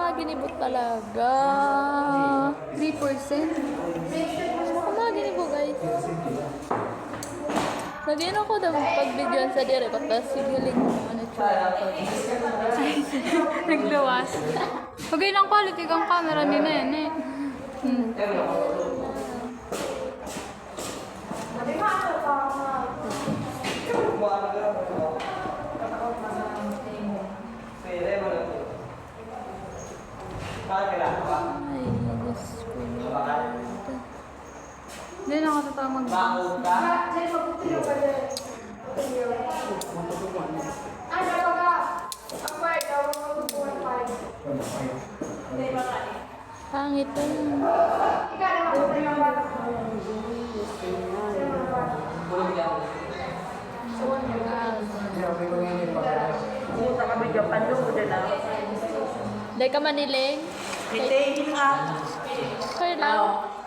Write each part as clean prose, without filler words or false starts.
maginibot talaga. 3%. Ako maginibo guys. Lagyan ako daw pagbigyan sa dire ko. Tapos sigiling ano tsura ko. Nagluwas. Pagay lang quality kang camera ni Nene. Ay, Diyos ko. Hindi na ako totoo Pangit to. Dahil ka maniling? Hindi nga. Kaya lang.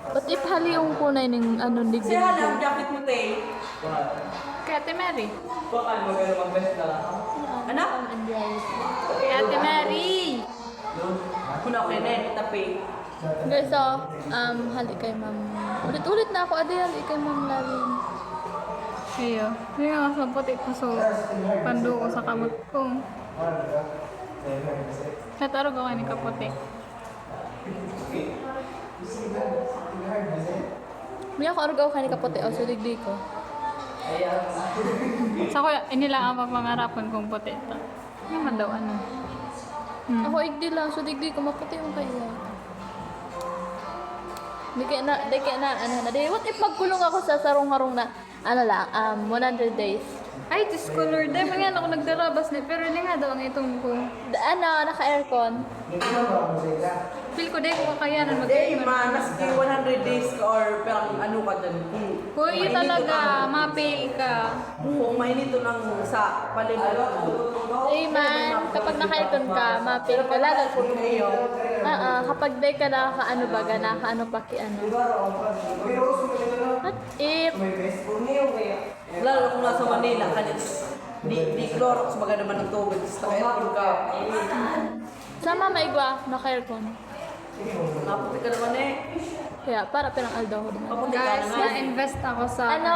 Ba't ipahali yung kunay ng ano ni Siya lang, jacket mo, Tay. Kaya Ate Mary. Anak? Kaya Ate Mary. Kuna ko na, tapi. Guys, so, hali kay ma'am. Ulit-ulit na ako, adi hali kay ma'am Lavin. Ayo. Hindi nga sa puti ko so pando ko sa kamot ko. Nataro ko ni kapote. May ako argaw ka ni kapote o suligdi ko. Sa ko, inila ang papangarapan kong puti ito. Yung daw ano. Ako igdi lang, suligdi ko, maputi yung kaya. Di kaya na, ano na. Di, what if magkulong ako sa sarong-harong na, ano lang, 100 days. Ay, Diyos ko Lord. Dahil man yan ako nagdarabas na. Pero hindi nga daw ang itong ko. Naka-aircon. Feel ko dahil ko kakayanan Hindi, mag-aircon. manas 100 days ka or parang ano ka dyan. Kung yun talaga, mapil ka. Kung mainito ng sa palibot mo. Eh man, kapag naka-aircon ka, mapil ka, lalo po kapag day ka naka-ano baga, naka-ano pa ki ano. At if, Lalo kung nasa Manila ka di Clorox baga naman ng tubig. Basta aircon ka. sama maigwa, naka-aircon. Naputi ka naman eh. Kaya, para pinang aldaw ko naman. Maputi ka Guys, na nga. na-invest ako sa Ano,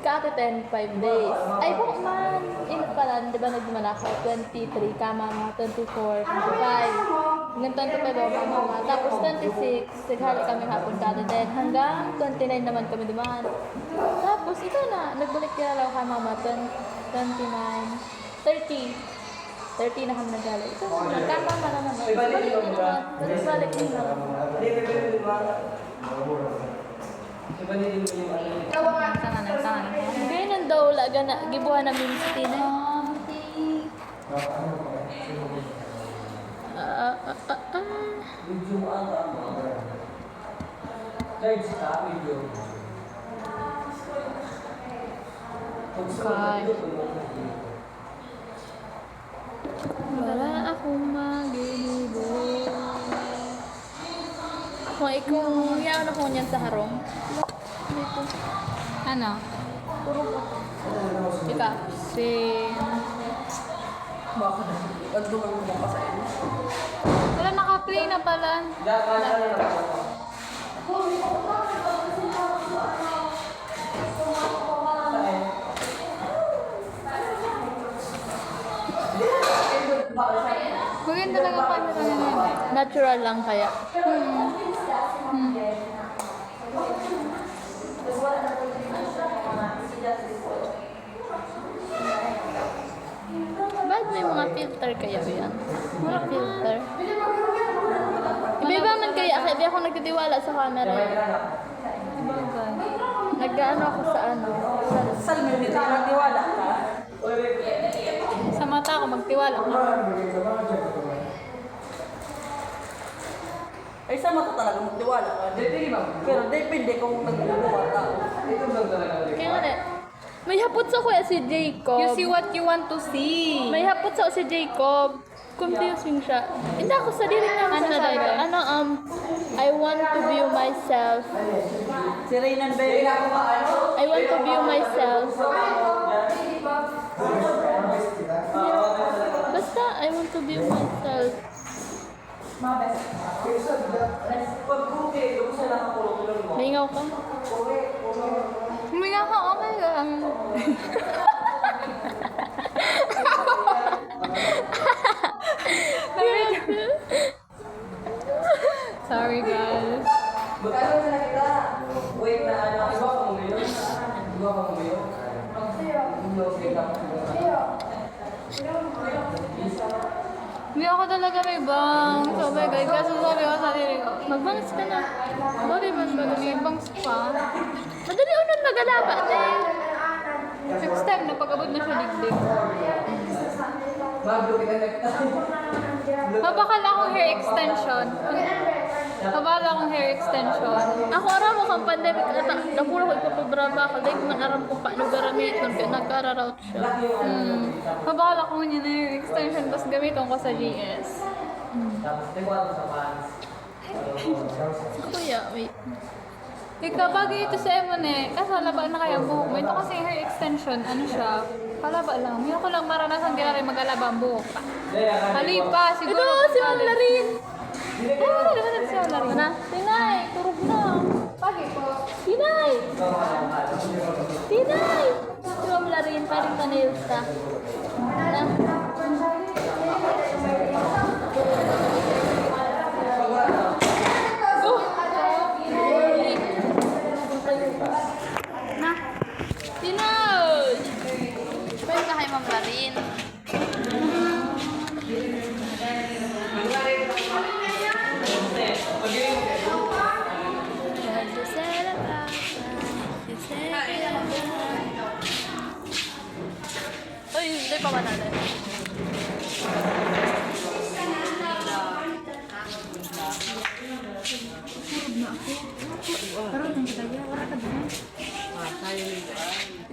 kakiten 5 days. Ay, po man, init pala, di ba nagman ako? 23, kama mga 24, 25. Hanggang 25 ako, mama. Tapos 26, naghali kami hapon kada din. Hanggang 29 naman kami dumaan. Tapos, ito na, nagbalik ka lang kay mama, 29, 30. 30 na kami naghali. Ito na, nagkakama na naman. Balik din naman. tangan. Ganyan daw, laga na, gibuhan na minsti na. Wala akong maginibo. Kung ikaw, yan ako niyan sa harong. Dito. Ano? Ika. Baka ang dumang mo pa sa inyo. Wala, naka-play na pala. Maganda talaga camera niya. Natural lang kaya. Bakit may mga filter kaya yan? Mga filter. Iba-iba man kaya, kaya di ako nagtitiwala sa camera. Nag-ano ako sa ano. Salmin, hindi ka nagtiwala ka. Sa mata ko, magtiwala ka. Ay, sa mata talaga magtiwala ka. Pero depende kung nagbubuhat ako. Kaya nga na, may hapot sa kuya si Jacob. You see what you want to see. May hapot sa si Jacob. Confusing siya. Hindi ako sa dili nga Ano ano sabi? Ano, I want to view myself. Si Reynan ba yun? I want to view myself Pag kuki, kung sila nakakulong, ilan mo? Lingaw ka. Huminga ka, okay lang. Sorry guys. Magkano na kita? Wait na ano, iba ka mo ngayon? Iba ka mo ngayon? Hindi ako talaga may bangs. Oh my God. Kaso sabi ko sa sarili ko, magbangs ka na. Sorry man ba? May bangs pa. Madali unon magalaba, te. Next time, napagabot na siya digdig. Bago kita next Mabakal akong hair extension. Mabakal akong hair extension. Ako aram mo kang pandemic ata napuro ko ipapabraba ka dahil man aram ko paano garamit nun kaya nagkararout siya. Mabakal akong yun na hair extension tapos gamiton ko sa GS. Tapos tiwala sa pants. Kuya, wait. Ikaw, bagay ito sa Emon eh. Kaso laba na kaya buhok mo. Ito kasi hair extension, ano siya, palaba lang. Hindi ko lang maranasan kaya rin mag-alaba ang buhok. Halipa, siguro. Ito, si Ma'am Larin. Ay, wala naman si Ma'am Larin. Na, Tinay, turog na. Pagi po. Tinay! Tinay! Si Ma'am Larin, paring ka-nails ka. Na. Oh! Na. Tinay! Pwede ka kay Ma'am Larin. Uy, hindi pa manalo.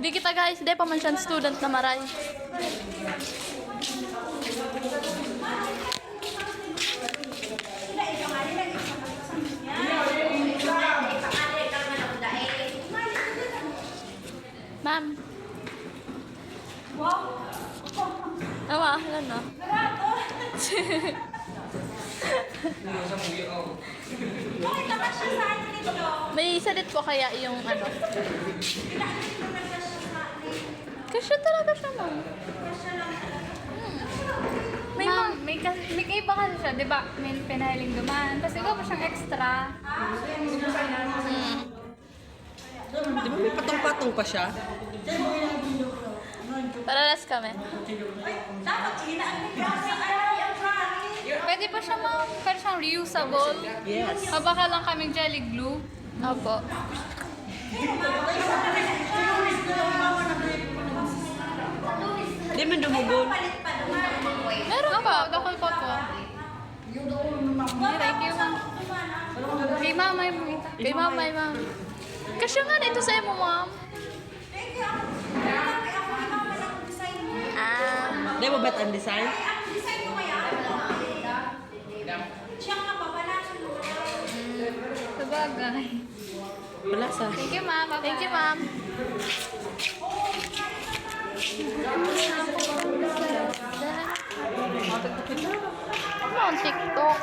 Hindi kita guys, hindi pa man siya student na maray. Ma'am. Awa, alam na. May salit po kaya yung ano? Kasya talaga siya, ma'am. May iba kasi siya, di ba? May pinahiling duman. Tapos ikaw pa siyang extra. Di ba may patong-patong pa siya? Paralas kami. Pwede pa siya ma'am, pero siyang reusable. Yes. Mabaka lang kaming jelly glue. Opo. Di man dumugol. Meron Ako, pa. dakol po to. Thank you ma'am. Kay mama yung Kay mama, ma'am. Kasya nga ito sa mo, ma'am. Ah. Di mo bet ang design? Sabagay. Wala sa. Thank you ma'am. Bye-bye. Thank you, ma'am. Ano ang TikTok?